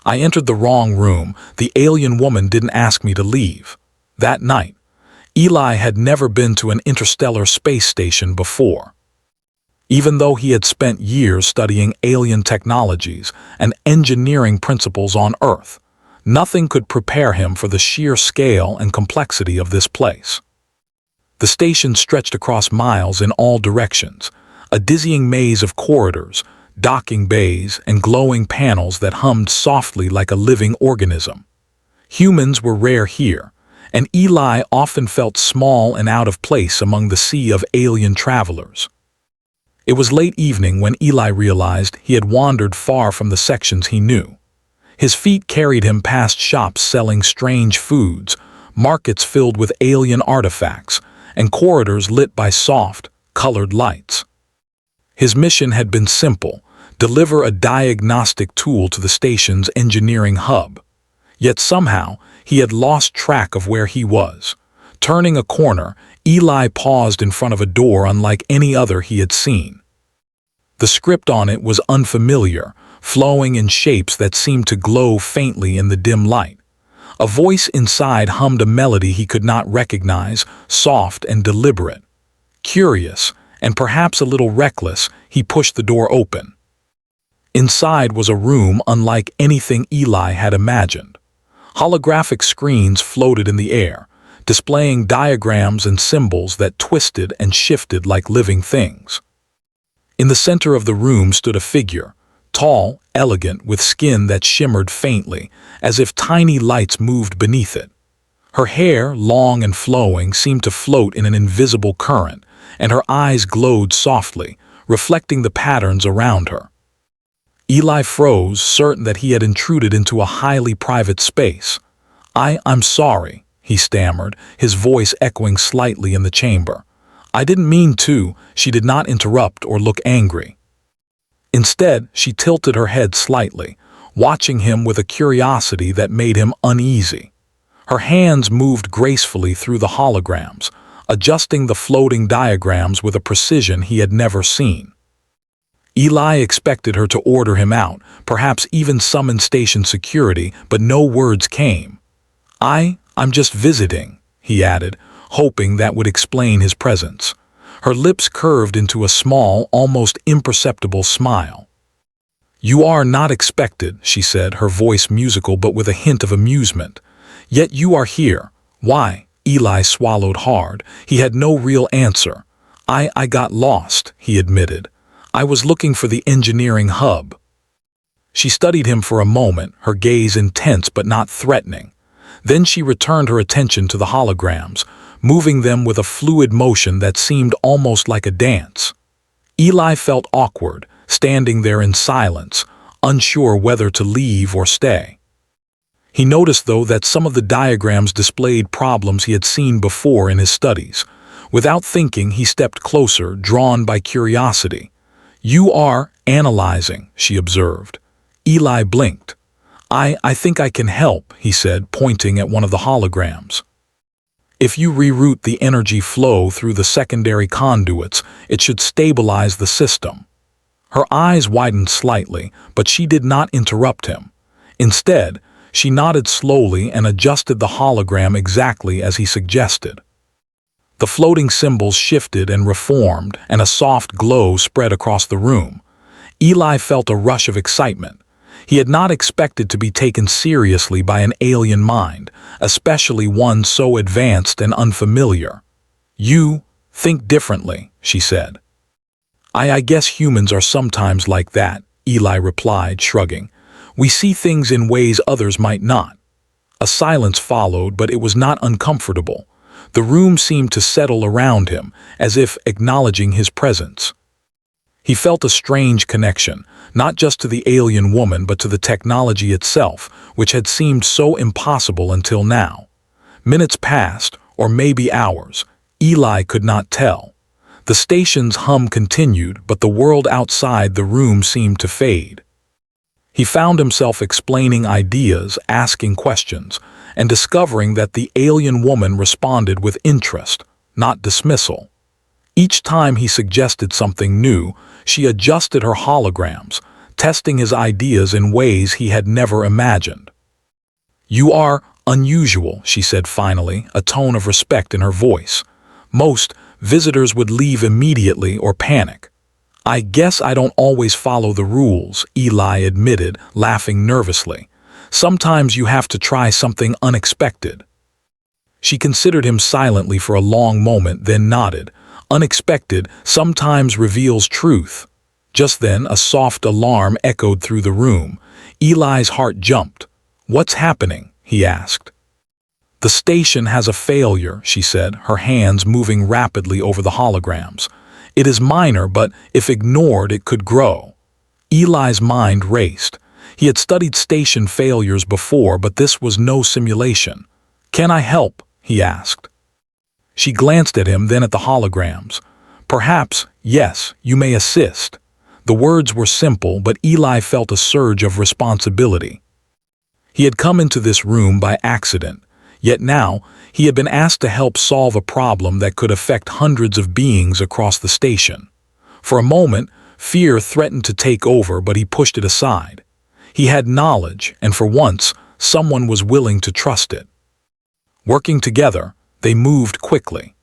I entered the wrong room. The alien woman didn't ask me to leave. That night, Eli had never been to an interstellar space station before. Even though he had spent years studying alien technologies and engineering principles on Earth, nothing could prepare him for the sheer scale and complexity of this place. The station stretched across miles in all directions, a dizzying maze of corridors, docking bays, and glowing panels that hummed softly like a living organism. Humans were rare here, and Eli often felt small and out of place among the sea of alien travelers. It was late evening when Eli realized he had wandered far from the sections he knew. His feet carried him past shops selling strange foods, markets filled with alien artifacts, and corridors lit by soft, colored lights. His mission had been simple: deliver a diagnostic tool to the station's engineering hub. Yet somehow, he had lost track of where he was. Turning a corner, Eli paused in front of a door unlike any other he had seen. The script on it was unfamiliar, flowing in shapes that seemed to glow faintly in the dim light. A voice inside hummed a melody he could not recognize, soft and deliberate. Curious, and perhaps a little reckless, he pushed the door open. Inside was a room unlike anything Eli had imagined. Holographic screens floated in the air, displaying diagrams and symbols that twisted and shifted like living things. In the center of the room stood a figure, tall, elegant, with skin that shimmered faintly, as if tiny lights moved beneath it. Her hair, long and flowing, seemed to float in an invisible current, and her eyes glowed softly, reflecting the patterns around her. Eli froze, certain that he had intruded into a highly private space. I'm sorry," he stammered, his voice echoing slightly in the chamber. "I didn't mean to." She did not interrupt or look angry. Instead, she tilted her head slightly, watching him with a curiosity that made him uneasy. Her hands moved gracefully through the holograms, adjusting the floating diagrams with a precision he had never seen. Eli expected her to order him out, perhaps even summon station security, but no words came. I'm just visiting," he added, hoping that would explain his presence. Her lips curved into a small, almost imperceptible smile. "You are not expected," she said, her voice musical but with a hint of amusement. "Yet you are here. Why?" Eli swallowed hard. He had no real answer. I got lost," he admitted. "I was looking for the engineering hub." She studied him for a moment, her gaze intense but not threatening. Then she returned her attention to the holograms, moving them with a fluid motion that seemed almost like a dance. Eli felt awkward, standing there in silence, unsure whether to leave or stay. He noticed, though, that some of the diagrams displayed problems he had seen before in his studies. Without thinking, he stepped closer, drawn by curiosity. "You are analyzing," she observed. Eli blinked. I think I can help," he said, pointing at one of the holograms. "If you reroute the energy flow through the secondary conduits, it should stabilize the system." Her eyes widened slightly, but she did not interrupt him. Instead, she nodded slowly and adjusted the hologram exactly as he suggested. The floating symbols shifted and reformed, and a soft glow spread across the room. Eli felt a rush of excitement. He had not expected to be taken seriously by an alien mind, especially one so advanced and unfamiliar. "You think differently," she said. I guess humans are sometimes like that," Eli replied, shrugging. "We see things in ways others might not." A silence followed, but it was not uncomfortable. The room seemed to settle around him, as if acknowledging his presence. He felt a strange connection, not just to the alien woman but to the technology itself, which had seemed so impossible until now. Minutes passed, or maybe hours. Eli could not tell. The station's hum continued, but the world outside the room seemed to fade. He found himself explaining ideas, asking questions, and discovering that the alien woman responded with interest, not dismissal. Each time he suggested something new, she adjusted her holograms, testing his ideas in ways he had never imagined. "You are unusual," she said finally, a tone of respect in her voice. "Most visitors would leave immediately or panic." "I guess I don't always follow the rules," Eli admitted, laughing nervously. "Sometimes you have to try something unexpected." She considered him silently for a long moment, then nodded. "Unexpected sometimes reveals truth." Just then, a soft alarm echoed through the room. Eli's heart jumped. "What's happening?" he asked. "The station has a failure," she said, her hands moving rapidly over the holograms. "It is minor, but if ignored, it could grow." Eli's mind raced. He had studied station failures before, but this was no simulation. "Can I help?" he asked. She glanced at him, then at the holograms. "Perhaps, yes, you may assist." The words were simple, but Eli felt a surge of responsibility. He had come into this room by accident, yet now he had been asked to help solve a problem that could affect hundreds of beings across the station. For a moment, fear threatened to take over, but he pushed it aside. He had knowledge, and for once, someone was willing to trust it. Working together, they moved quickly.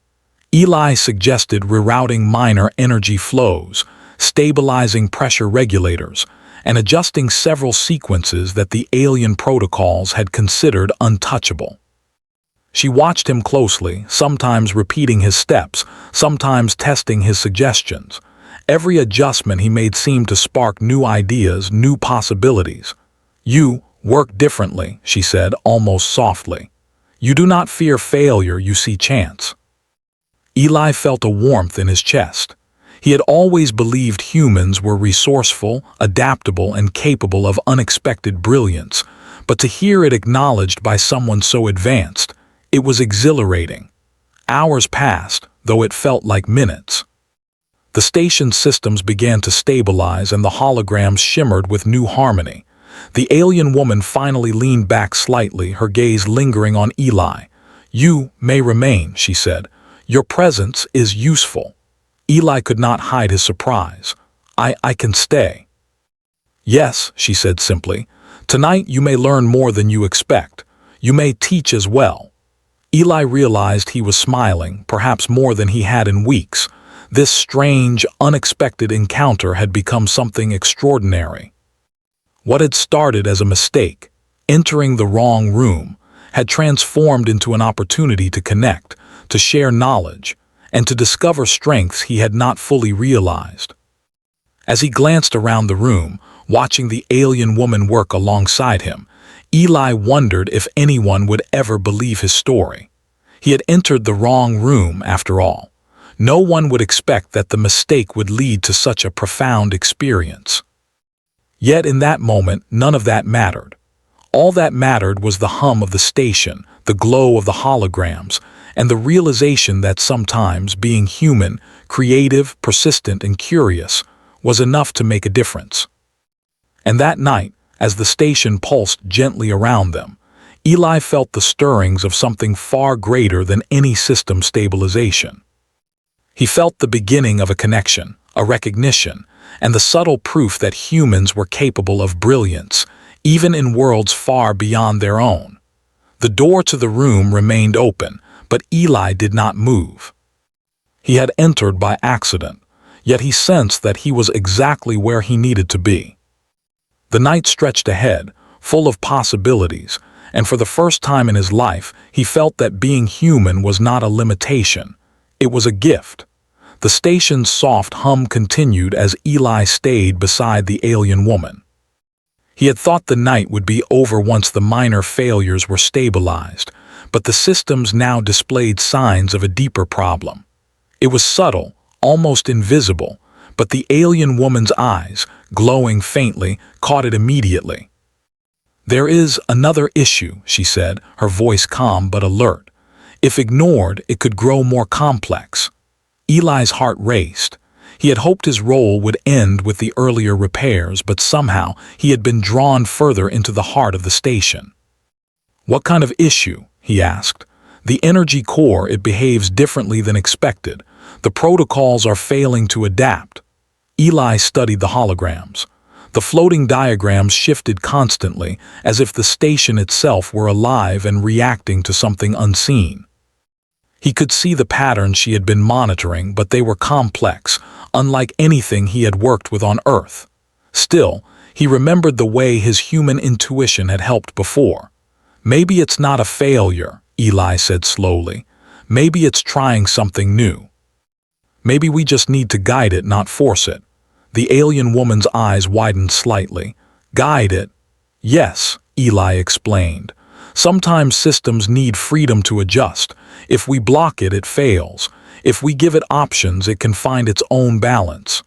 Eli suggested rerouting minor energy flows, stabilizing pressure regulators, and adjusting several sequences that the alien protocols had considered untouchable. She watched him closely, sometimes repeating his steps, sometimes testing his suggestions. Every adjustment he made seemed to spark new ideas, new possibilities. "You work differently," she said, almost softly. "You do not fear failure, you see chance." Eli felt a warmth in his chest. He had always believed humans were resourceful, adaptable, and capable of unexpected brilliance, but to hear it acknowledged by someone so advanced, it was exhilarating. Hours passed, though it felt like minutes. The station's systems began to stabilize and the holograms shimmered with new harmony. The alien woman finally leaned back slightly, her gaze lingering on Eli. "You may remain," she said. "Your presence is useful." Eli could not hide his surprise. I can stay." "Yes," she said simply. "Tonight you may learn more than you expect. You may teach as well." Eli realized he was smiling, perhaps more than he had in weeks. This strange, unexpected encounter had become something extraordinary. What had started as a mistake, entering the wrong room, had transformed into an opportunity to connect, to share knowledge, and to discover strengths he had not fully realized. As he glanced around the room, watching the alien woman work alongside him, Eli wondered if anyone would ever believe his story. He had entered the wrong room, after all. No one would expect that the mistake would lead to such a profound experience. Yet in that moment, none of that mattered. All that mattered was the hum of the station, the glow of the holograms, and the realization that sometimes being human, creative, persistent, and curious was enough to make a difference. And that night, as the station pulsed gently around them, Eli felt the stirrings of something far greater than any system stabilization. He felt the beginning of a connection, a recognition, and the subtle proof that humans were capable of brilliance, even in worlds far beyond their own. The door to the room remained open, but Eli did not move. He had entered by accident, yet he sensed that he was exactly where he needed to be. The night stretched ahead, full of possibilities, and for the first time in his life, he felt that being human was not a limitation. It was a gift. The station's soft hum continued as Eli stayed beside the alien woman. He had thought the night would be over once the minor failures were stabilized, but the systems now displayed signs of a deeper problem. It was subtle, almost invisible, but the alien woman's eyes, glowing faintly, caught it immediately. "There is another issue," she said, her voice calm but alert. "If ignored, it could grow more complex." Eli's heart raced. He had hoped his role would end with the earlier repairs, but somehow he had been drawn further into the heart of the station. "What kind of issue?" he asked. "The energy core, it behaves differently than expected. The protocols are failing to adapt." Eli studied the holograms. The floating diagrams shifted constantly, as if the station itself were alive and reacting to something unseen. He could see the patterns she had been monitoring, but they were complex, unlike anything he had worked with on Earth. Still, he remembered the way his human intuition had helped before. "Maybe it's not a failure," Eli said slowly. "Maybe it's trying something new. Maybe we just need to guide it, not force it." The alien woman's eyes widened slightly. "Guide it?" "Yes," Eli explained. "Sometimes systems need freedom to adjust. If we block it, it fails. If we give it options, it can find its own balance."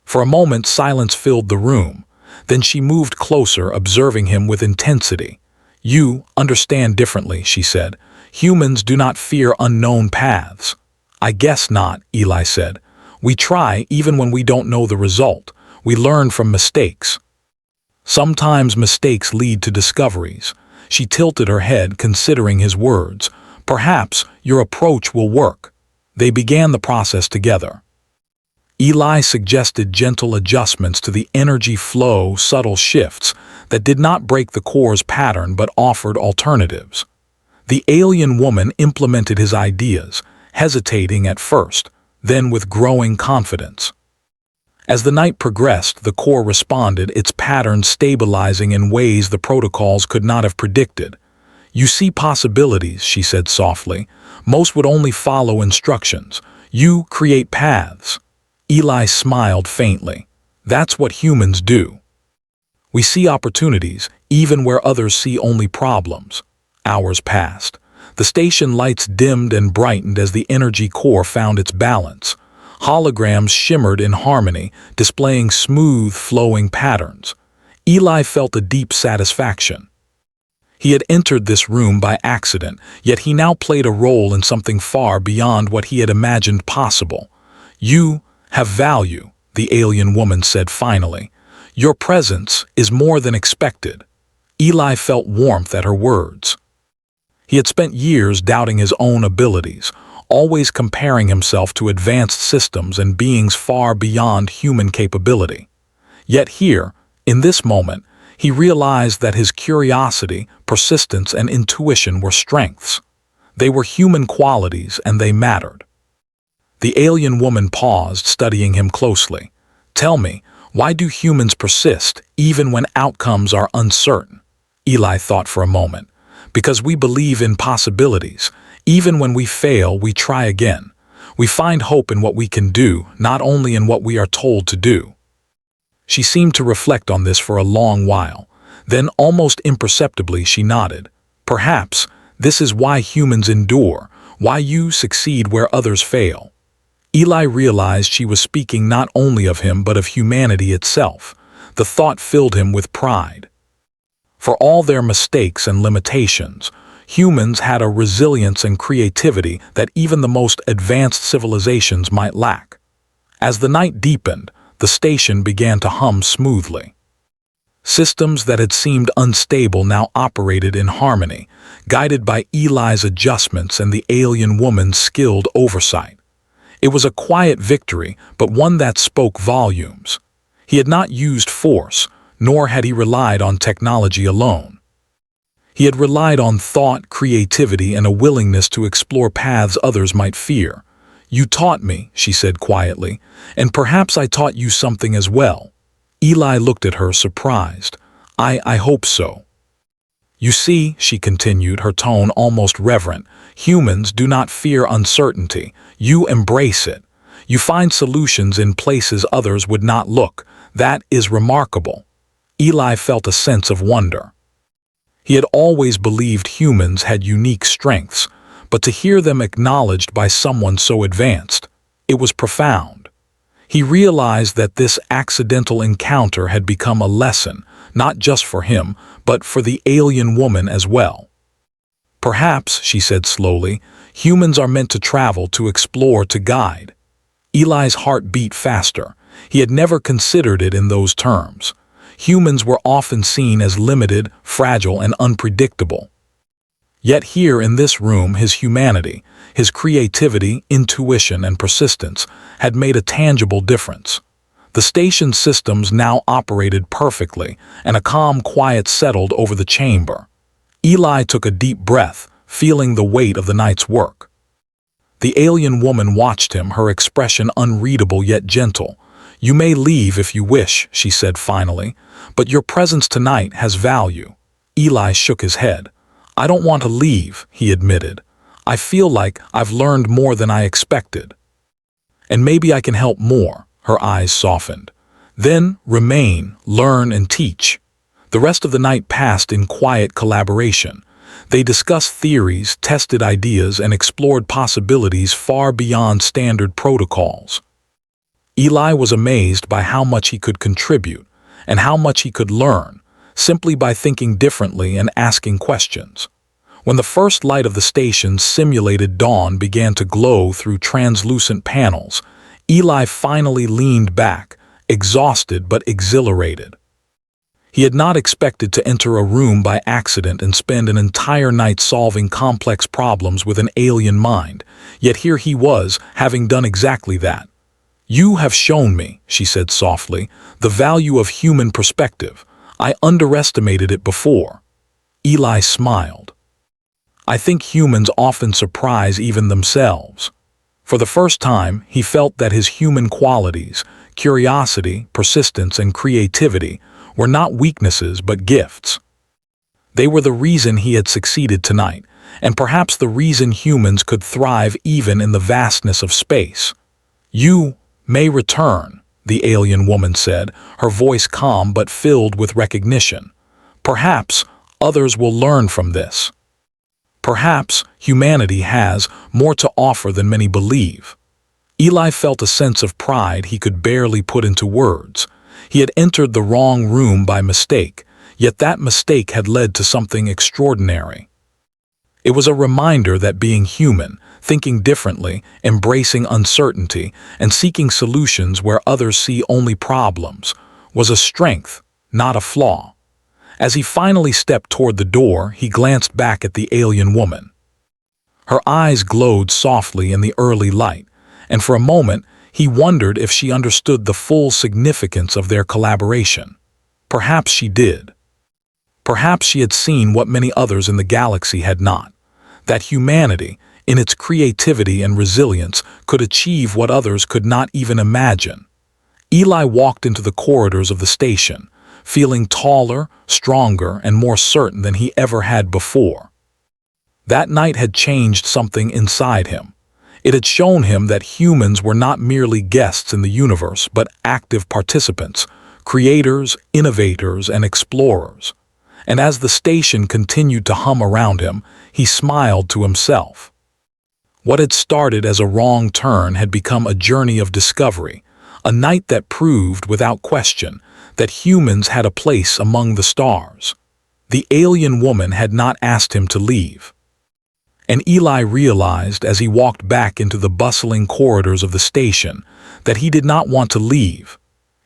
For a moment, silence filled the room. Then she moved closer, observing him with intensity. "You understand differently," she said. "Humans do not fear unknown paths." "I guess not," Eli said. "We try even when we don't know the result. We learn from mistakes. Sometimes mistakes lead to discoveries." She tilted her head, considering his words. "Perhaps your approach will work." They began the process together. Eli suggested gentle adjustments to the energy flow, subtle shifts that did not break the core's pattern but offered alternatives. The alien woman implemented his ideas, hesitating at first, then with growing confidence. As the night progressed, the core responded, its pattern stabilizing in ways the protocols could not have predicted. "You see possibilities," she said softly. "Most would only follow instructions. You create paths." Eli smiled faintly. "That's what humans do. We see opportunities, even where others see only problems." Hours passed. The station lights dimmed and brightened as the energy core found its balance. Holograms shimmered in harmony, displaying smooth, flowing patterns. Eli felt a deep satisfaction. He had entered this room by accident, yet he now played a role in something far beyond what he had imagined possible. "You have value," the alien woman said finally. "Your presence is more than expected." Eli felt warmth at her words. He had spent years doubting his own abilities, always comparing himself to advanced systems and beings far beyond human capability. Yet here, in this moment, he realized that his curiosity, persistence, and intuition were strengths. They were human qualities, and they mattered. The alien woman paused, studying him closely. "Tell me, why do humans persist, even when outcomes are uncertain?" Eli thought for a moment. "Because we believe in possibilities. Even when we fail, we try again. We find hope in what we can do, not only in what we are told to do." She seemed to reflect on this for a long while. Then, almost imperceptibly, she nodded. "Perhaps this is why humans endure, why you succeed where others fail." Eli realized she was speaking not only of him but of humanity itself. The thought filled him with pride. For all their mistakes and limitations, humans had a resilience and creativity that even the most advanced civilizations might lack. As the night deepened, the station began to hum smoothly. Systems that had seemed unstable now operated in harmony, guided by Eli's adjustments and the alien woman's skilled oversight. It was a quiet victory, but one that spoke volumes. He had not used force, nor had he relied on technology alone. He had relied on thought, creativity, and a willingness to explore paths others might fear. "You taught me," she said quietly, "and perhaps I taught you something as well." Eli looked at her, surprised. I hope so." "You see," she continued, her tone almost reverent, "humans do not fear uncertainty. You embrace it. You find solutions in places others would not look. That is remarkable." Eli felt a sense of wonder. He had always believed humans had unique strengths, but to hear them acknowledged by someone so advanced, it was profound. He realized that this accidental encounter had become a lesson, not just for him, but for the alien woman as well. "Perhaps," she said slowly, "humans are meant to travel, to explore, to guide." Eli's heart beat faster. He had never considered it in those terms. Humans were often seen as limited, fragile, and unpredictable. Yet here in this room, his humanity, his creativity, intuition, and persistence had made a tangible difference. The station's systems now operated perfectly, and a calm quiet settled over the chamber. Eli took a deep breath, feeling the weight of the night's work. The alien woman watched him, her expression unreadable yet gentle. "You may leave if you wish," she said finally, "but your presence tonight has value." Eli shook his head. "I don't want to leave," he admitted. "I feel like I've learned more than I expected. And maybe I can help more." Her eyes softened. "Then remain, learn, and teach." The rest of the night passed in quiet collaboration. They discussed theories, tested ideas, and explored possibilities far beyond standard protocols. Eli was amazed by how much he could contribute and how much he could learn, simply by thinking differently and asking questions. When the first light of the station's simulated dawn began to glow through translucent panels, Eli finally leaned back, exhausted but exhilarated. He had not expected to enter a room by accident and spend an entire night solving complex problems with an alien mind, yet here he was, having done exactly that. "You have shown me," she said softly, "the value of human perspective. I underestimated it before." Eli smiled. "I think humans often surprise even themselves." For the first time, he felt that his human qualities, curiosity, persistence, and creativity, were not weaknesses but gifts. They were the reason he had succeeded tonight, and perhaps the reason humans could thrive even in the vastness of space. "You may return," the alien woman said, her voice calm but filled with recognition. "Perhaps others will learn from this. Perhaps humanity has more to offer than many believe." Eli felt a sense of pride he could barely put into words. He had entered the wrong room by mistake, yet that mistake had led to something extraordinary. It was a reminder that being human, thinking differently, embracing uncertainty, and seeking solutions where others see only problems, was a strength, not a flaw. As he finally stepped toward the door, he glanced back at the alien woman. Her eyes glowed softly in the early light, and for a moment he wondered if she understood the full significance of their collaboration. Perhaps she did. Perhaps she had seen what many others in the galaxy had not, that humanity, in its creativity and resilience, could achieve what others could not even imagine. Eli walked into the corridors of the station, feeling taller, stronger, and more certain than he ever had before. That night had changed something inside him. It had shown him that humans were not merely guests in the universe, but active participants, creators, innovators, and explorers. And as the station continued to hum around him, he smiled to himself. What had started as a wrong turn had become a journey of discovery, a night that proved without question that humans had a place among the stars. The alien woman had not asked him to leave. And Eli realized as he walked back into the bustling corridors of the station that he did not want to leave.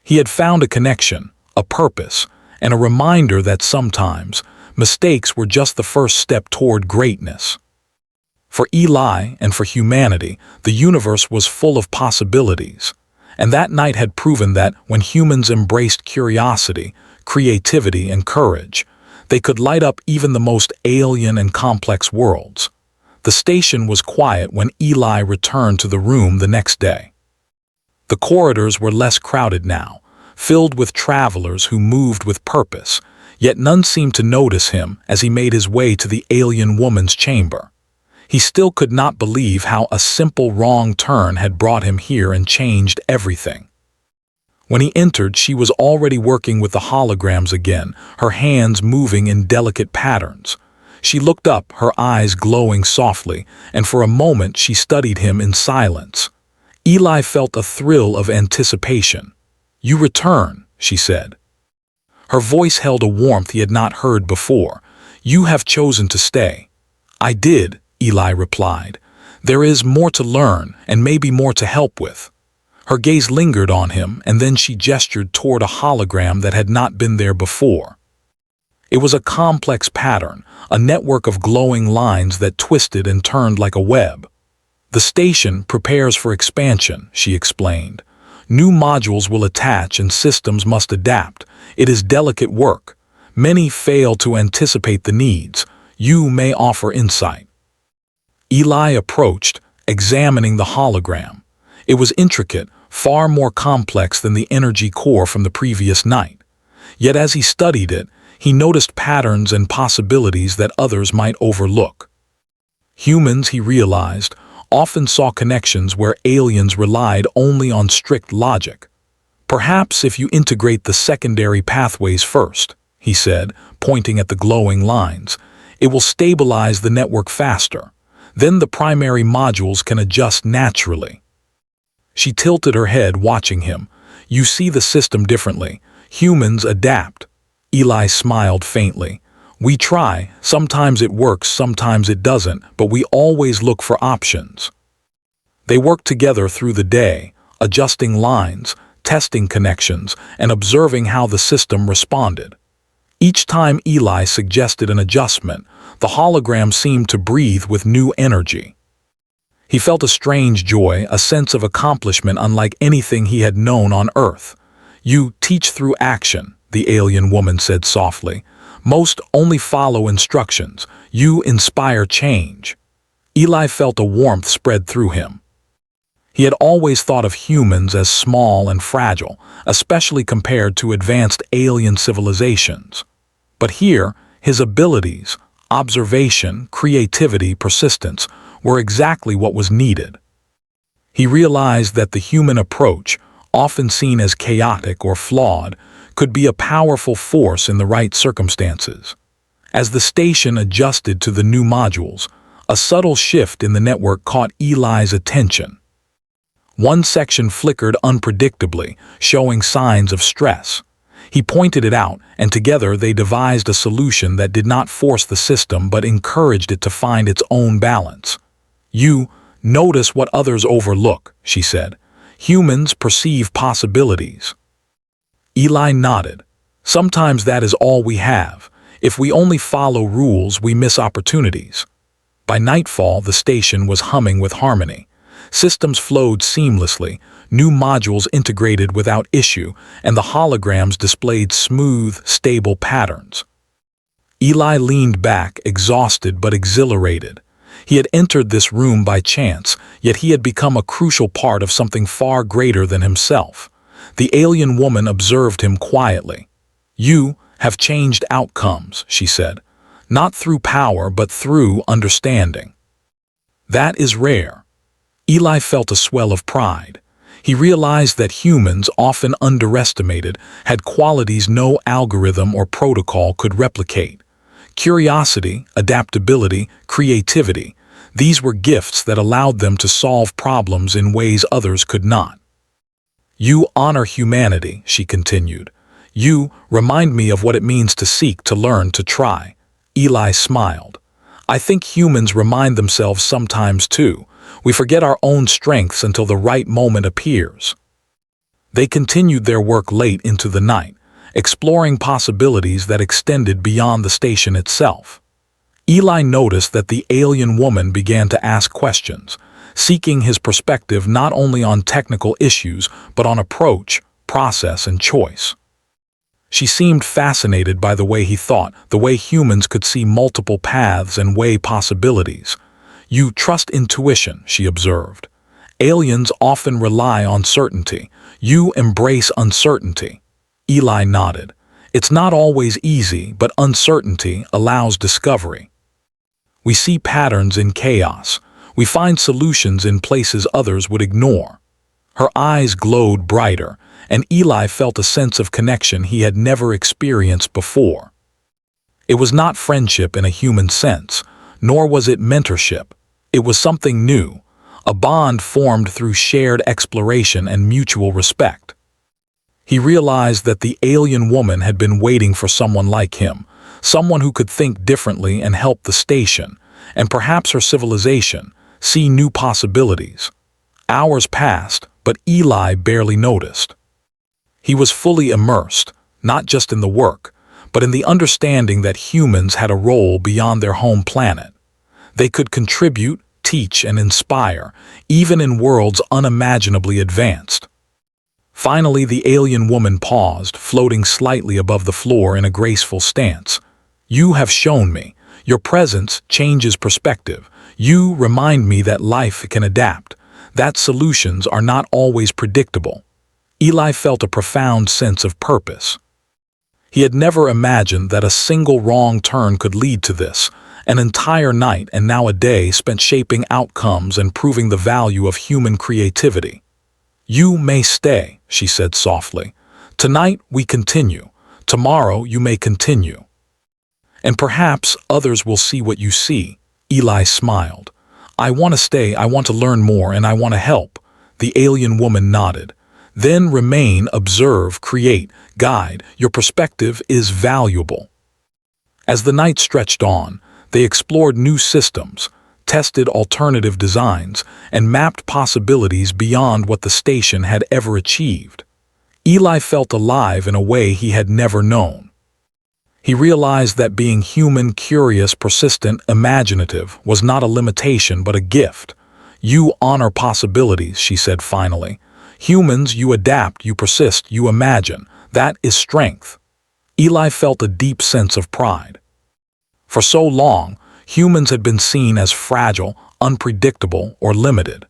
He had found a connection, a purpose, and a reminder that sometimes mistakes were just the first step toward greatness. For Eli and for humanity, the universe was full of possibilities, and that night had proven that when humans embraced curiosity, creativity, and courage, they could light up even the most alien and complex worlds. The station was quiet when Eli returned to the room the next day. The corridors were less crowded now, filled with travelers who moved with purpose, yet none seemed to notice him as he made his way to the alien woman's chamber. He still could not believe how a simple wrong turn had brought him here and changed everything. When he entered, she was already working with the holograms again, her hands moving in delicate patterns. She looked up, her eyes glowing softly, and for a moment she studied him in silence. Eli felt a thrill of anticipation. "You return," she said. Her voice held a warmth he had not heard before. "You have chosen to stay." "I did," Eli replied. "There is more to learn and maybe more to help with." Her gaze lingered on him, and then she gestured toward a hologram that had not been there before. It was a complex pattern, a network of glowing lines that twisted and turned like a web. "The station prepares for expansion," she explained. New modules will attach and systems must adapt. It is delicate work. Many fail to anticipate the needs. You may offer insight." Eli approached, examining the hologram. It was intricate, far more complex than the energy core from the previous night. Yet as he studied it, he noticed patterns and possibilities that others might overlook. Humans, he realized, often saw connections where aliens relied only on strict logic. "Perhaps if you integrate the secondary pathways first," he said, pointing at the glowing lines, "it will stabilize the network faster. Then the primary modules can adjust naturally." She tilted her head, watching him. "You see the system differently. Humans adapt." Eli smiled faintly. "We try. Sometimes it works, sometimes it doesn't, but we always look for options." They worked together through the day, adjusting lines, testing connections, and observing how the system responded. Each time Eli suggested an adjustment, the hologram seemed to breathe with new energy. He felt a strange joy, a sense of accomplishment unlike anything he had known on Earth. "You teach through action," the alien woman said softly. "Most only follow instructions. You inspire change." Eli felt a warmth spread through him. He had always thought of humans as small and fragile, especially compared to advanced alien civilizations. But here, his abilities, observation, creativity, persistence, were exactly what was needed. He realized that the human approach, often seen as chaotic or flawed, could be a powerful force in the right circumstances. As the station adjusted to the new modules, a subtle shift in the network caught Eli's attention. One section flickered unpredictably, showing signs of stress. He pointed it out, and together they devised a solution that did not force the system but encouraged it to find its own balance. "You notice what others overlook," she said. "Humans perceive possibilities." Eli nodded. "Sometimes that is all we have. If we only follow rules, we miss opportunities." By nightfall, the station was humming with harmony. Systems flowed seamlessly, new modules integrated without issue, and the holograms displayed smooth, stable patterns. Eli leaned back, exhausted but exhilarated. He had entered this room by chance, yet he had become a crucial part of something far greater than himself. The alien woman observed him quietly. "You have changed outcomes," she said. "Not through power, but through understanding. That is rare." Eli felt a swell of pride. He realized that humans, often underestimated, had qualities no algorithm or protocol could replicate. Curiosity, adaptability, creativity, these were gifts that allowed them to solve problems in ways others could not. "You honor humanity," she continued. "You remind me of what it means to seek, to learn, to try." Eli smiled. "I think humans remind themselves sometimes too. We forget our own strengths until the right moment appears." They continued their work late into the night, exploring possibilities that extended beyond the station itself. Eli noticed that the alien woman began to ask questions, seeking his perspective not only on technical issues but on approach, process, and choice. She seemed fascinated by the way he thought, the way humans could see multiple paths and weigh possibilities. "You trust intuition," she observed. "Aliens often rely on certainty. You embrace uncertainty." Eli nodded. "It's not always easy, but uncertainty allows discovery. We see patterns in chaos. We find solutions in places others would ignore." Her eyes glowed brighter, and Eli felt a sense of connection he had never experienced before. It was not friendship in a human sense, nor was it mentorship. It was something new, a bond formed through shared exploration and mutual respect. He realized that the alien woman had been waiting for someone like him, someone who could think differently and help the station, and perhaps her civilization, see new possibilities. Hours passed, but Eli barely noticed. He was fully immersed, not just in the work, but in the understanding that humans had a role beyond their home planet. They could contribute, teach, and inspire, even in worlds unimaginably advanced. Finally, the alien woman paused, floating slightly above the floor in a graceful stance. "You have shown me. Your presence changes perspective. You remind me that life can adapt, that solutions are not always predictable." Eli felt a profound sense of purpose. He had never imagined that a single wrong turn could lead to this, an entire night and now a day spent shaping outcomes and proving the value of human creativity. "You may stay," she said softly. "Tonight we continue. Tomorrow you may continue. And perhaps others will see what you see." Eli smiled. "I want to stay, I want to learn more, and I want to help." The alien woman nodded. "Then remain, observe, create, guide. Your perspective is valuable." As the night stretched on, they explored new systems, tested alternative designs, and mapped possibilities beyond what the station had ever achieved. Eli felt alive in a way he had never known. He realized that being human, curious, persistent, imaginative was not a limitation but a gift. "You honor possibilities," she said finally. "Humans, you adapt, you persist, you imagine. That is strength." Eli felt a deep sense of pride. For so long, humans had been seen as fragile, unpredictable, or limited.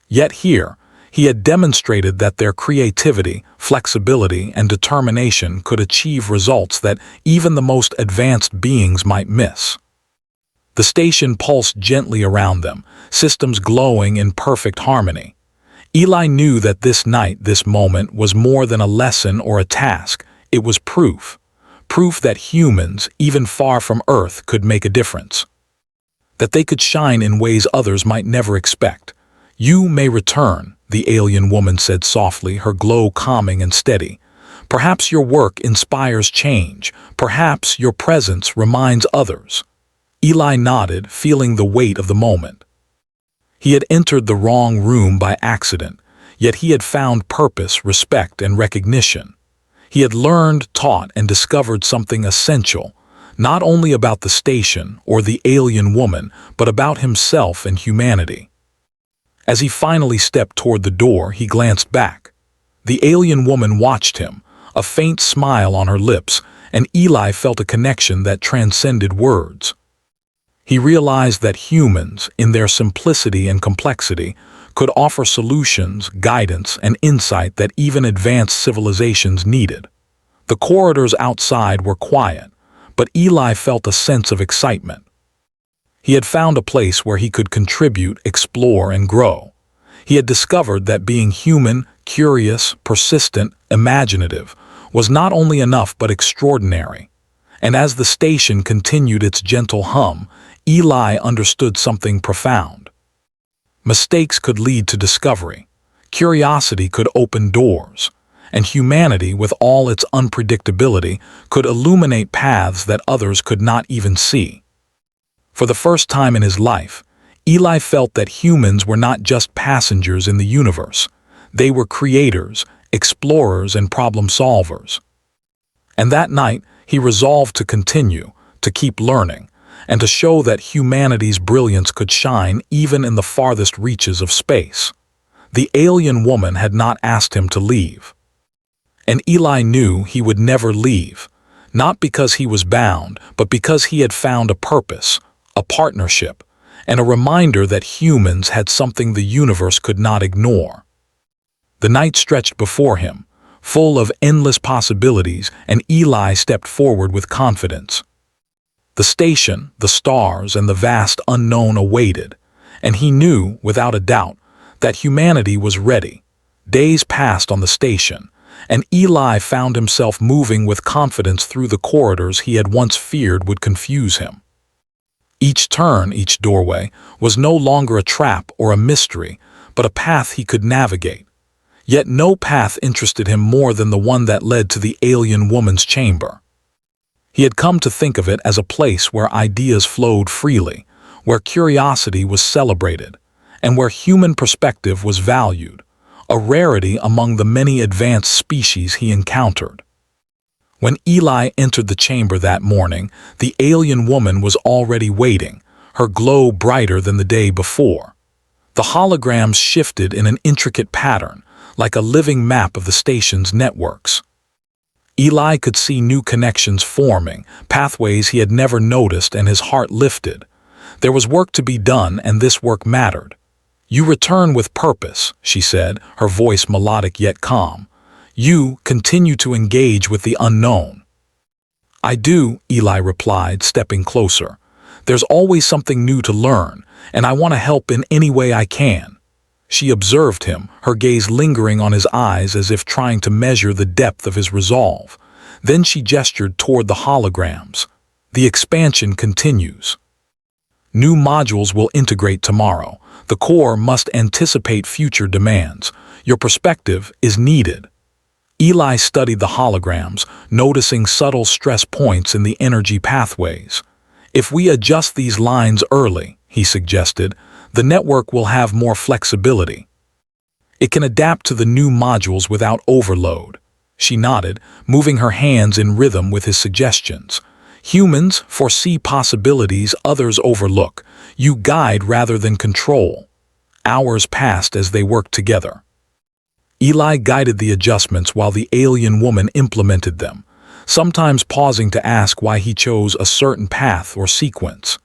Yet here, he had demonstrated that their creativity, flexibility, and determination could achieve results that even the most advanced beings might miss. The station pulsed gently around them, systems glowing in perfect harmony. Eli knew that this night, this moment, was more than a lesson or a task. It was proof. Proof that humans, even far from Earth, could make a difference. That they could shine in ways others might never expect. "You may return," the alien woman said softly, her glow calming and steady. "Perhaps your work inspires change. Perhaps your presence reminds others." Eli nodded, feeling the weight of the moment. He had entered the wrong room by accident, yet he had found purpose, respect, and recognition. He had learned, taught, and discovered something essential, not only about the station or the alien woman, but about himself and humanity. As he finally stepped toward the door, he glanced back. The alien woman watched him, a faint smile on her lips, and Eli felt a connection that transcended words. He realized that humans, in their simplicity and complexity, could offer solutions, guidance, and insight that even advanced civilizations needed. The corridors outside were quiet, but Eli felt a sense of excitement. He had found a place where he could contribute, explore, and grow. He had discovered that being human, curious, persistent, imaginative, was not only enough but extraordinary. And as the station continued its gentle hum, Eli understood something profound. Mistakes could lead to discovery. Curiosity could open doors. And humanity, with all its unpredictability, could illuminate paths that others could not even see. For the first time in his life, Eli felt that humans were not just passengers in the universe. They were creators, explorers, and problem solvers. And that night, he resolved to continue, to keep learning, and to show that humanity's brilliance could shine even in the farthest reaches of space. The alien woman had not asked him to leave. And Eli knew he would never leave, not because he was bound, but because he had found a purpose, a partnership, and a reminder that humans had something the universe could not ignore. The night stretched before him, full of endless possibilities, and Eli stepped forward with confidence. The station, the stars, and the vast unknown awaited, and he knew, without a doubt, that humanity was ready. Days passed on the station, and Eli found himself moving with confidence through the corridors he had once feared would confuse him. Each turn, each doorway, was no longer a trap or a mystery, but a path he could navigate. Yet no path interested him more than the one that led to the alien woman's chamber. He had come to think of it as a place where ideas flowed freely, where curiosity was celebrated, and where human perspective was valued, a rarity among the many advanced species he encountered. When Eli entered the chamber that morning, the alien woman was already waiting, her glow brighter than the day before. The holograms shifted in an intricate pattern, like a living map of the station's networks. Eli could see new connections forming, pathways he had never noticed, and his heart lifted. There was work to be done, and this work mattered. "You return with purpose," she said, her voice melodic yet calm. "You continue to engage with the unknown." "I do," Eli replied, stepping closer. "There's always something new to learn, and I want to help in any way I can." She observed him, her gaze lingering on his eyes as if trying to measure the depth of his resolve. Then she gestured toward the holograms. "The expansion continues. New modules will integrate tomorrow. The core must anticipate future demands. Your perspective is needed." Eli studied the holograms, noticing subtle stress points in the energy pathways. "If we adjust these lines early," he suggested, "the network will have more flexibility. It can adapt to the new modules without overload." She nodded, moving her hands in rhythm with his suggestions. "Humans foresee possibilities others overlook. You guide rather than control." Hours passed as they worked together. Eli guided the adjustments while the alien woman implemented them, sometimes pausing to ask why he chose a certain path or sequence.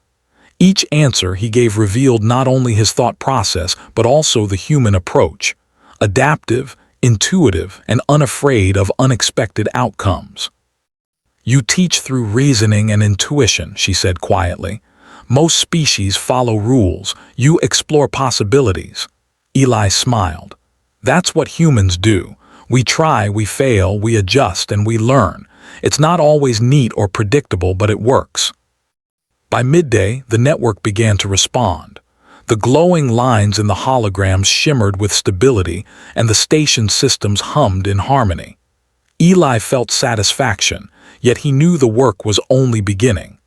Each answer he gave revealed not only his thought process but also the human approach, adaptive, intuitive, and unafraid of unexpected outcomes. "You teach through reasoning and intuition," she said quietly. "Most species follow rules. You explore possibilities." Eli smiled. "That's what humans do. We try, we fail, we adjust, and we learn. It's not always neat or predictable, but it works." By midday, the network began to respond. The glowing lines in the holograms shimmered with stability, and the station systems hummed in harmony. Eli felt satisfaction, yet he knew the work was only beginning.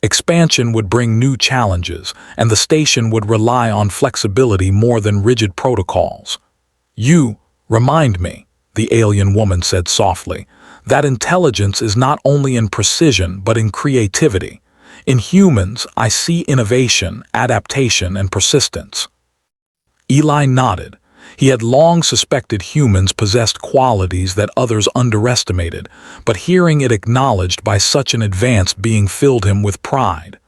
Expansion would bring new challenges, and the station would rely on flexibility more than rigid protocols. "You remind me," the alien woman said softly, "that intelligence is not only in precision but in creativity. In humans, I see innovation, adaptation, and persistence." Eli nodded. He had long suspected humans possessed qualities that others underestimated, but hearing it acknowledged by such an advanced being filled him with pride.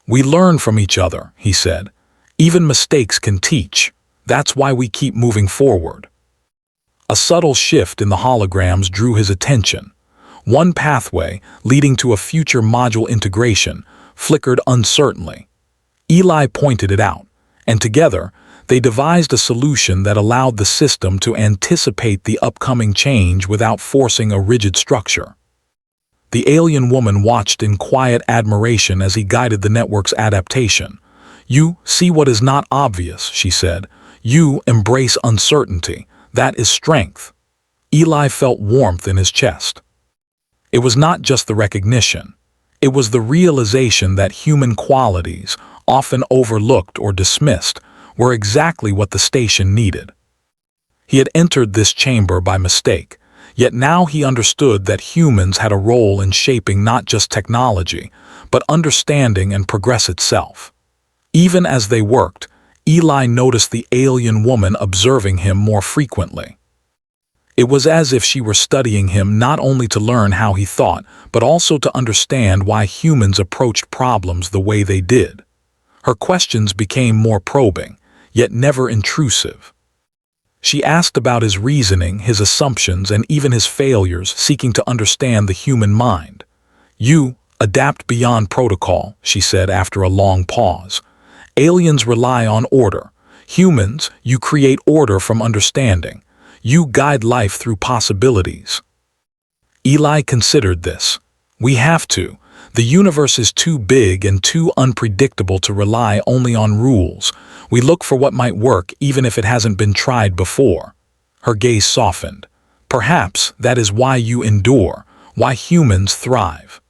"We learn from each other," he said. "Even mistakes can teach. That's why we keep moving forward." A subtle shift in the holograms drew his attention. One pathway, leading to a future module integration, flickered uncertainly. Eli pointed it out, and together, they devised a solution that allowed the system to anticipate the upcoming change without forcing a rigid structure. The alien woman watched in quiet admiration as he guided the network's adaptation. "You see what is not obvious," she said. "You embrace uncertainty. That is strength." Eli felt warmth in his chest. It was not just the recognition. It was the realization that human qualities, often overlooked or dismissed, were exactly what the station needed. He had entered this chamber by mistake, yet now he understood that humans had a role in shaping not just technology, but understanding and progress itself. Even as they worked, Eli noticed the alien woman observing him more frequently. It was as if she were studying him not only to learn how he thought, but also to understand why humans approached problems the way they did. Her questions became more probing, yet never intrusive. She asked about his reasoning, his assumptions, and even his failures, seeking to understand the human mind. "You adapt beyond protocol," she said after a long pause. "Aliens rely on order. Humans, you create order from understanding. You guide life through possibilities." Eli considered this. "We have to. The universe is too big and too unpredictable to rely only on rules. We look for what might work even if it hasn't been tried before." Her gaze softened. "Perhaps that is why you endure, why humans thrive.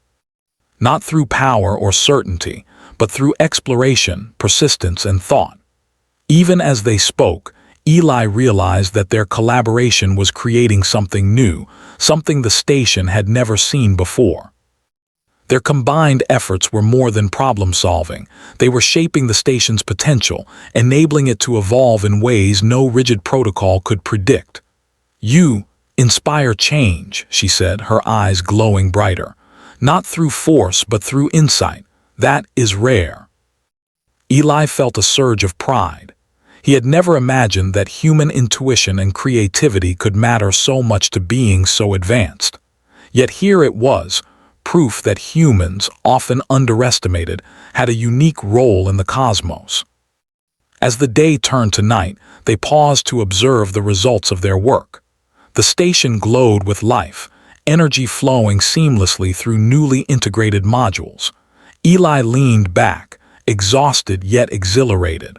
Not through power or certainty, but through exploration, persistence, and thought." Even as they spoke, Eli realized that their collaboration was creating something new, something the station had never seen before. Their combined efforts were more than problem-solving. They were shaping the station's potential, enabling it to evolve in ways no rigid protocol could predict. "You inspire change," she said, her eyes glowing brighter. "Not through force, but through insight. That is rare." Eli felt a surge of pride. He had never imagined that human intuition and creativity could matter so much to beings so advanced. Yet here it was, proof that humans, often underestimated, had a unique role in the cosmos. As the day turned to night, they paused to observe the results of their work. The station glowed with life, energy flowing seamlessly through newly integrated modules. Eli leaned back, exhausted yet exhilarated.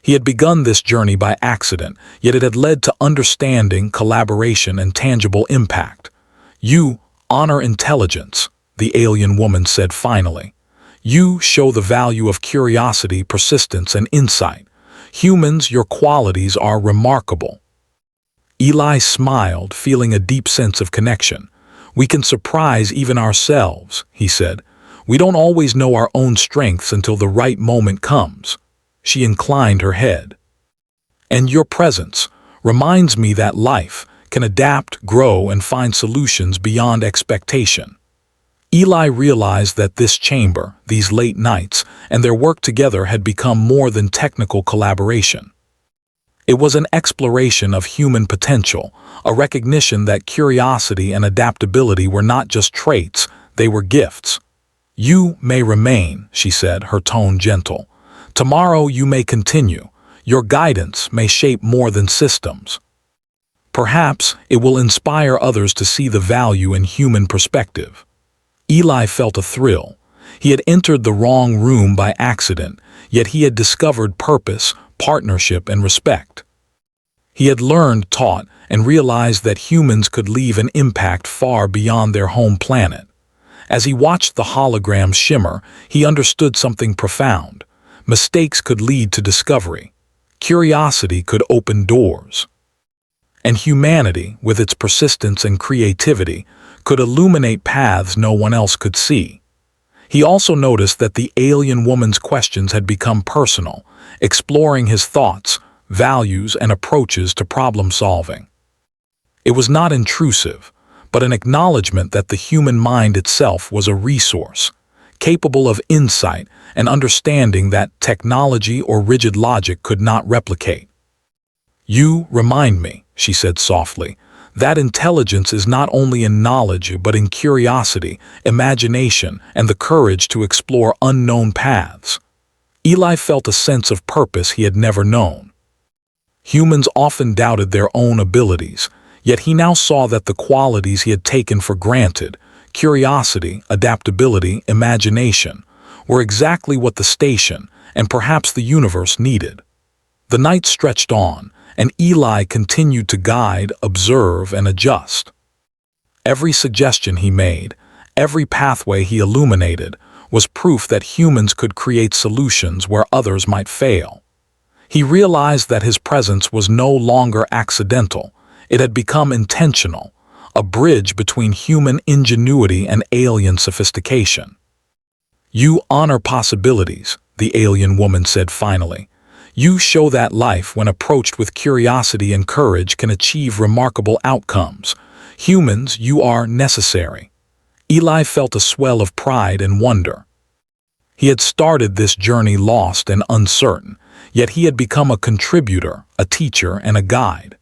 He had begun this journey by accident, yet it had led to understanding, collaboration, and tangible impact. "You honor intelligence," the alien woman said finally. "You show the value of curiosity, persistence, and insight. Humans, your qualities are remarkable." Eli smiled, feeling a deep sense of connection. "We can surprise even ourselves," he said. "We don't always know our own strengths until the right moment comes." She inclined her head. "And your presence reminds me that life can adapt, grow, and find solutions beyond expectation." Eli realized that this chamber, these late nights, and their work together had become more than technical collaboration. It was an exploration of human potential, a recognition that curiosity and adaptability were not just traits, they were gifts. "You may remain," she said, her tone gentle. "Tomorrow you may continue. Your guidance may shape more than systems. Perhaps it will inspire others to see the value in human perspective." Eli felt a thrill. He had entered the wrong room by accident, yet he had discovered purpose, partnership, and respect. He had learned, taught, and realized that humans could leave an impact far beyond their home planet. As he watched the holograms shimmer, he understood something profound. Mistakes could lead to discovery. Curiosity could open doors. And humanity, with its persistence and creativity, could illuminate paths no one else could see. He also noticed that the alien woman's questions had become personal, exploring his thoughts, values, and approaches to problem-solving. It was not intrusive, but an acknowledgement that the human mind itself was a resource, capable of insight and understanding that technology or rigid logic could not replicate. "You remind me," she said softly, "that intelligence is not only in knowledge but in curiosity, imagination, and the courage to explore unknown paths." Eli felt a sense of purpose he had never known. Humans often doubted their own abilities, yet he now saw that the qualities he had taken for granted, curiosity, adaptability, imagination, were exactly what the station, and perhaps the universe, needed. The night stretched on, and Eli continued to guide, observe, and adjust. Every suggestion he made, every pathway he illuminated, was proof that humans could create solutions where others might fail. He realized that his presence was no longer accidental. It had become intentional, a bridge between human ingenuity and alien sophistication. "You honor possibilities," the alien woman said finally. "You show that life, when approached with curiosity and courage, can achieve remarkable outcomes. Humans, you are necessary." Eli felt a swell of pride and wonder. He had started this journey lost and uncertain, yet he had become a contributor, a teacher, and a guide.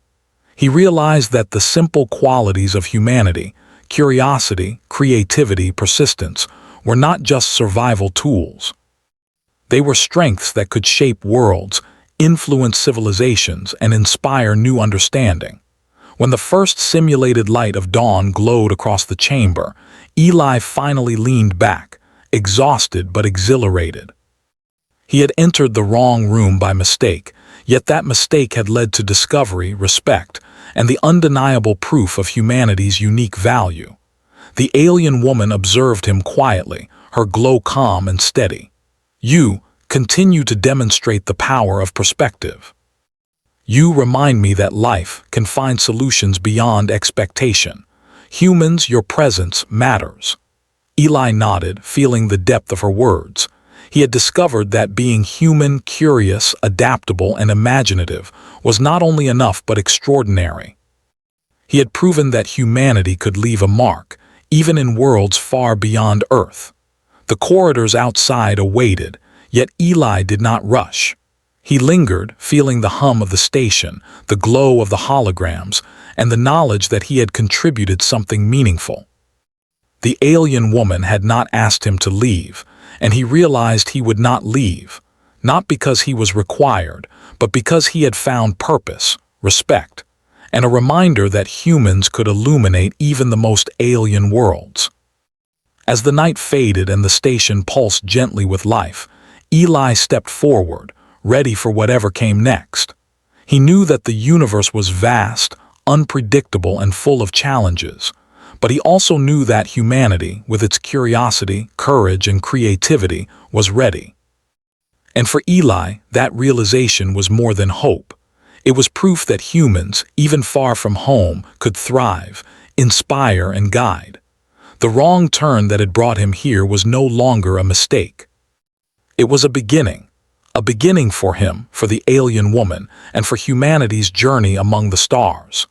He realized that the simple qualities of humanity, curiosity, creativity, persistence, were not just survival tools. They were strengths that could shape worlds, influence civilizations, and inspire new understanding. When the first simulated light of dawn glowed across the chamber, Eli finally leaned back, exhausted but exhilarated. He had entered the wrong room by mistake, yet that mistake had led to discovery, respect, and the undeniable proof of humanity's unique value. The alien woman observed him quietly, her glow calm and steady. "You continue to demonstrate the power of perspective. You remind me that life can find solutions beyond expectation. Humans, your presence matters." Eli nodded, feeling the depth of her words. He had discovered that being human, curious, adaptable, and imaginative was not only enough but extraordinary. He had proven that humanity could leave a mark, even in worlds far beyond Earth. The corridors outside awaited, yet Eli did not rush. He lingered, feeling the hum of the station, the glow of the holograms, and the knowledge that he had contributed something meaningful. The alien woman had not asked him to leave, and he realized he would not leave, not because he was required, but because he had found purpose, respect, and a reminder that humans could illuminate even the most alien worlds. As the night faded and the station pulsed gently with life, Eli stepped forward, ready for whatever came next. He knew that the universe was vast, unpredictable, and full of challenges, but he also knew that humanity, with its curiosity, courage, and creativity, was ready. And for Eli, that realization was more than hope. It was proof that humans, even far from home, could thrive, inspire, and guide. The wrong turn that had brought him here was no longer a mistake. It was a beginning for him, for the alien woman, and for humanity's journey among the stars.